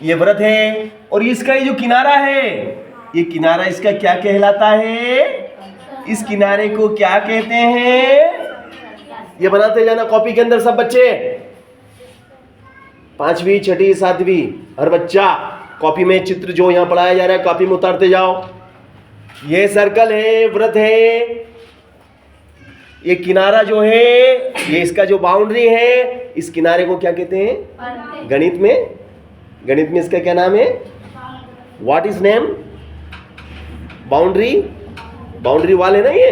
ये वृत्त है, और इसका ये जो किनारा है, ये किनारा इसका क्या कहलाता है? इस किनारे को क्या कहते हैं? ये बनाते जाना कॉपी के अंदर सब बच्चे, 5वीं 6ठी 7वीं हर बच्चा कॉपी में चित्र जो यहाँ पढ़ाया जा रहा है कॉपी में उतारते जाओ। ये सर्कल है, वृत्त है, ये किनारा जो है, ये इसका जो बाउंड्री है, इस किनारे को क्या कहते हैं? गणित में इसका क्या नाम है? What is name? Boundary wall है ना ये,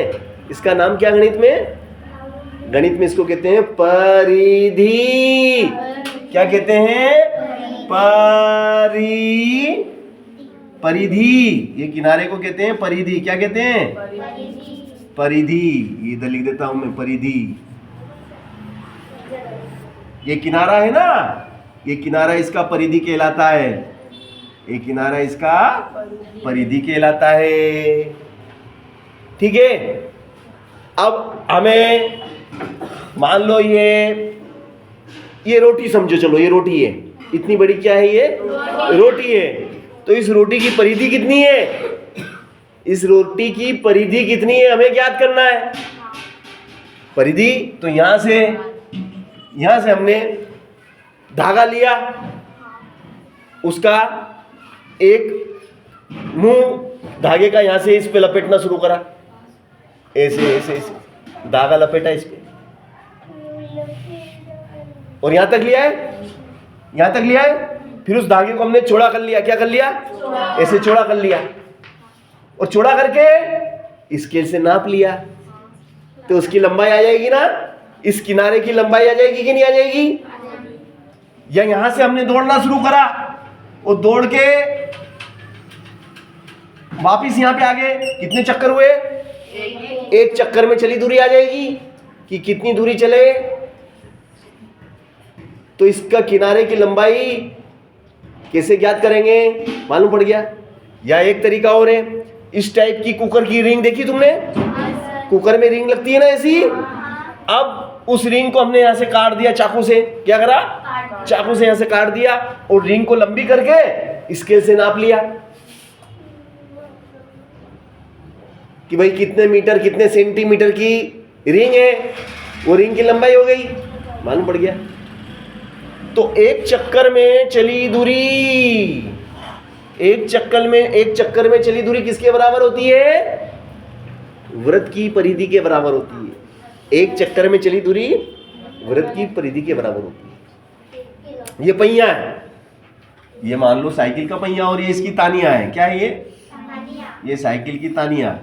इसका नाम क्या गणित में? गणित में इसको कहते हैं परिधि। क्या कहते हैं? परिधि। ये किनारे को कहते हैं परिधि। क्या कहते हैं? परिधि। ये इधर लिख देता हूं मैं, परिधि। ये किनारा है ना, ये किनारा इसका परिधि कहलाता है। ये किनारा इसका परिधि कहलाता है। ठीक है। अब हमें मान लो ये रोटी समझो, चलो ये रोटी है, इतनी बड़ी क्या है? ये रोटी है। तो इस रोटी की परिधि कितनी है? इस रोटी की परिधि कितनी है हमें ज्ञात करना है। परिधि तो यहां से हमने धागा लिया, उसका एक मुंह धागे का यहां से इस पे लपेटना शुरू करा, ऐसे धागा लपेटा इस पे, और यहां तक लिया है। फिर उस धागे को हमने चौड़ा कर लिया। क्या कर लिया? ऐसे चौड़ा कर लिया, और चौड़ा करके स्केल से नाप लिया, तो उसकी लंबाई आ जाएगी ना। इस किनारे की लंबाई आ जाएगी कि नहीं आ जाएगी? या यहां से हमने दौड़ना शुरू करा, और दौड़ के वापिस यहां पे आ गए, कितने चक्कर हुए? एक चक्कर में चली दूरी आ जाएगी कि कितनी दूरी चले, तो इसका किनारे की लंबाई कैसे ज्ञात करेंगे? मालूम पड़ गया। या एक तरीका और है, इस टाइप की कुकर की रिंग देखी तुमने? कुकर में रिंग लगती है ना ऐसी। अब उस रिंग को हमने यहां से काट दिया चाकू से। क्या करा? चाकू से यहां से काट दिया, और रिंग को लंबी करके स्केल से नाप लिया कि भाई कितने मीटर कितने सेंटीमीटर की रिंग है, वो रिंग की लंबाई हो गई, मालूम पड़ गया। तो एक चक्कर में चली दूरी किसके बराबर होती है? वृत्त की परिधि के बराबर होती है। एक चक्कर में चली दूरी वृत्त की परिधि के बराबर होती है। ये पहिया है, ये मान लो साइकिल का पहिया, और ये इसकी तानिया है। क्या है ये साइकिल की तानिया,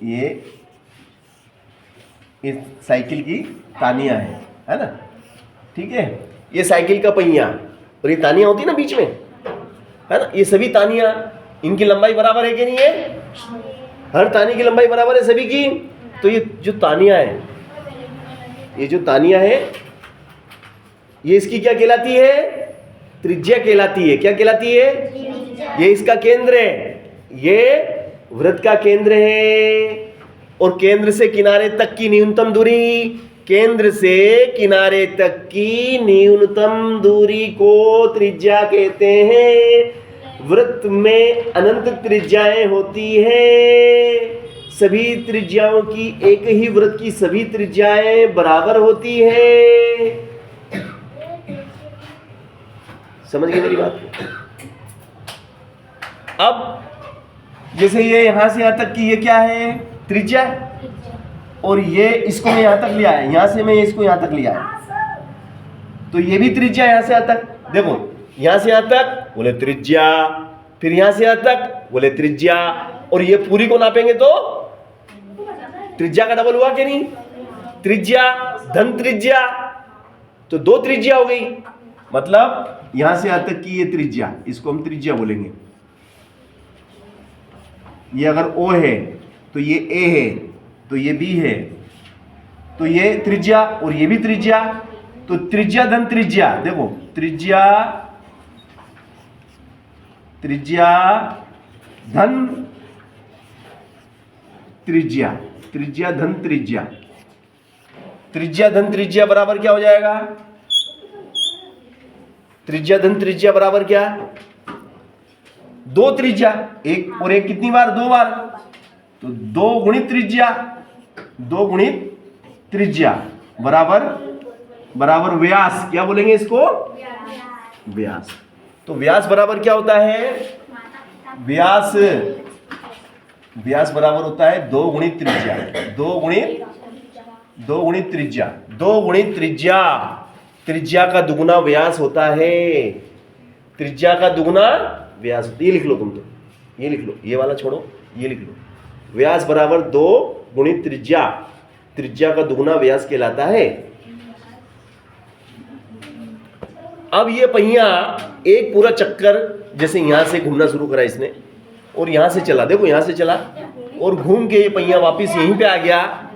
ये इस साइकिल की तानिया है ना। ठीक है। ये साइकिल का पहिया, और ये तानिया होती है ना बीच में, है ना। ये सभी तानिया, इनकी लंबाई बराबर है कि नहीं है? हर तानी की लंबाई बराबर है सभी की। तो ये जो तानिया है, ये इसकी क्या कहलाती है? त्रिज्या कहलाती है। क्या कहलाती है? ये इसका केंद्र है, ये वृत्त का केंद्र है, और केंद्र से किनारे तक की न्यूनतम दूरी को त्रिज्या कहते हैं। वृत्त में अनंत त्रिज्याएं होती हैं। सभी त्रिज्याओं की, एक ही वृत्त की सभी त्रिज्याएं बराबर होती है। समझ गए मेरी बात? अब जैसे ये यहां से यहां तक की ये क्या है? त्रिज्या। और ये इसको मैं यहां तक लिया है, यहां से मैं इसको यहां तक लिया है, तो ये भी त्रिज्या। यहां से यहां तक देखो, यहां से यहां तक बोले त्रिज्या, फिर यहां से यहां तक बोले त्रिज्या, और ये पूरी को नापेंगे तो त्रिज्या का डबल हुआ कि नहीं? त्रिज्या धन त्रिज्या, तो 2 त्रिज्या हो गई। मतलब यहां से यहां तक की ये त्रिज्या, इसको हम त्रिज्या बोलेंगे। ये अगर O है तो ये A है, तो ये B है, तो ये त्रिज्या, और ये भी त्रिज्या, तो त्रिज्या धन त्रिज्या। देखो त्रिज्या धन त्रिज्या, त्रिज्या धन त्रिज्या, त्रिज्या धन त्रिज्या बराबर क्या हो जाएगा? त्रिज्या धन त्रिज्या बराबर क्या? 2 त्रिज्या, एक और एक कितनी बार? 2 बार। तो 2 गुणित त्रिज्या, 2 गुणित त्रिज्या बराबर बराबर व्यास। क्या बोलेंगे इसको? व्यास। तो व्यास बराबर क्या होता है? व्यास व्यास बराबर होता है 2 गुणित त्रिज्या, 2 गुणित त्रिज्या, 2 गुणित त्रिज्या। त्रिज्या का दुगुना व्यास होता है, त्रिज्या का दुगुना व्यास होता है। ये लिख लो तुम, तो ये लिख लो, ये वाला छोड़ो, ये लिख लो। व्यास बराबर 2 गुणित त्रिज्या, त्रिज्या का दुगुना व्यास कहलाता है। अब ये पहिया एक पूरा चक्कर जैसे यहां से घूमना शुरू करा इसने और यहां से चला, देखो यहां से चला और घूम के ये पहिया वापस यहीं पे आ गया,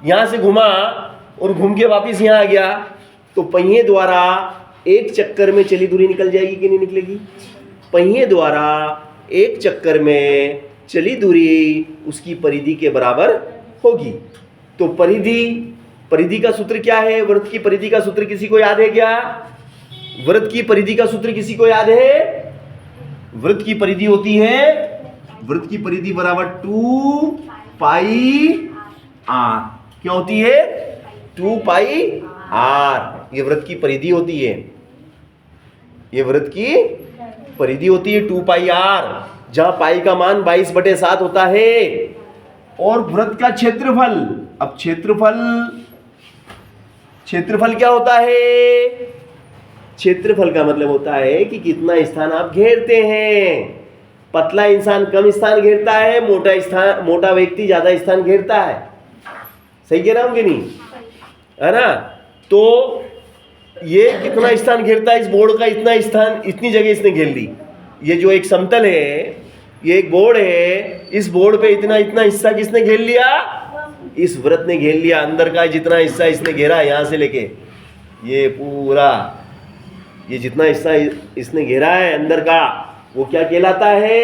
यहां से घुमा और घूम के वापस यहां आ गया। तो पहिए द्वारा एक चक्कर में चली दूरी निकल जाएगी कि नहीं निकलेगी? पहिए द्वारा एक चक्कर में चली दूरी उसकी परिधि के बराबर होगी। तो परिधि का सूत्र क्या है? वृत्त की परिधि का सूत्र किसी को याद है क्या? वृत्त की परिधि का सूत्र किसी को याद है? वृत्त की परिधि होती है, वृत्त की परिधि बराबर 2 पाई r। क्या होती है? 2 पाई r। ये वृत्त की परिधि होती है, ये वृत्त की परिधि होती है 2 पाई r, जहां पाई का मान 22/7 होता है। और वृत्त का क्षेत्रफल, अब क्षेत्रफल क्या होता है? क्षेत्रफल का मतलब होता है कि कितना स्थान आप घेरते हैं। पतला इंसान कम स्थान घेरता है, मोटा व्यक्ति ज्यादा स्थान घेरता है। सही कह रहा हूं कि नहीं? है ना? तो ये कितना स्थान घेरता है? इस बोर्ड का इतना स्थान, इतनी जगह इसने घेर ली। ये जो एक समतल है, ये एक बोर्ड है, इस बोर्ड पे इतना हिस्सा किसने घेर लिया? इस वृत्त ने घेर लिया। अंदर का जितना हिस्सा इसने घेरा, यहां से लेके ये पूरा, ये जितना हिस्सा इसने घेरा है अंदर का, वो क्या कहलाता है?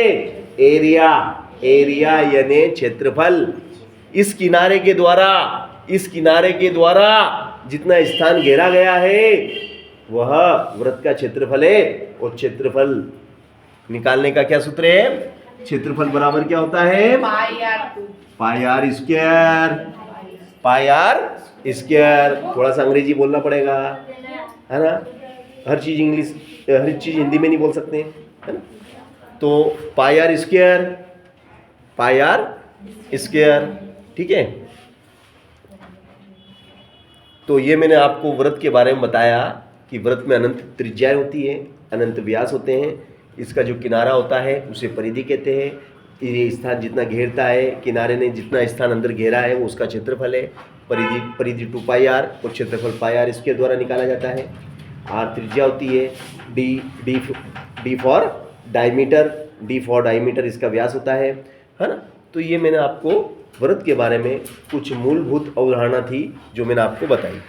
एरिया। एरिया यानी क्षेत्रफल। इस किनारे के द्वारा जितना स्थान घेरा गया है वह वृत्त का क्षेत्रफल है। और क्षेत्रफल निकालने का क्या सूत्र है? क्षेत्रफल बराबर क्या होता है? Pi r square. Pi r square. थोड़ा सा अंग्रेजी बोलना पड़ेगा, है ना? हर चीज हिंदी में नहीं बोल सकते, है ना? तो पाई आर स्क्वायर, ठीक है। तो ये मैंने आपको वृत्त के बारे में बताया कि वृत्त में अनंत त्रिज्याएं होती है, अनंत व्यास होते हैं। इसका जो किनारा होता है उसे परिधि कहते हैं। ये स्थान जितना घेरता है, किनारे ने जितना स्थान अंदर घेरा है वो उसका क्षेत्रफल है। परिधि 2 पाई आर और क्षेत्रफल पाई आर इसके द्वारा निकाला जाता है। आर त्रिज्या होती है, डी फॉर डायमीटर इसका व्यास होता है ना? तो ये मैंने आपको वृत्त के बारे में कुछ मूलभूत अवधारणा थी जो मैंने आपको बताई।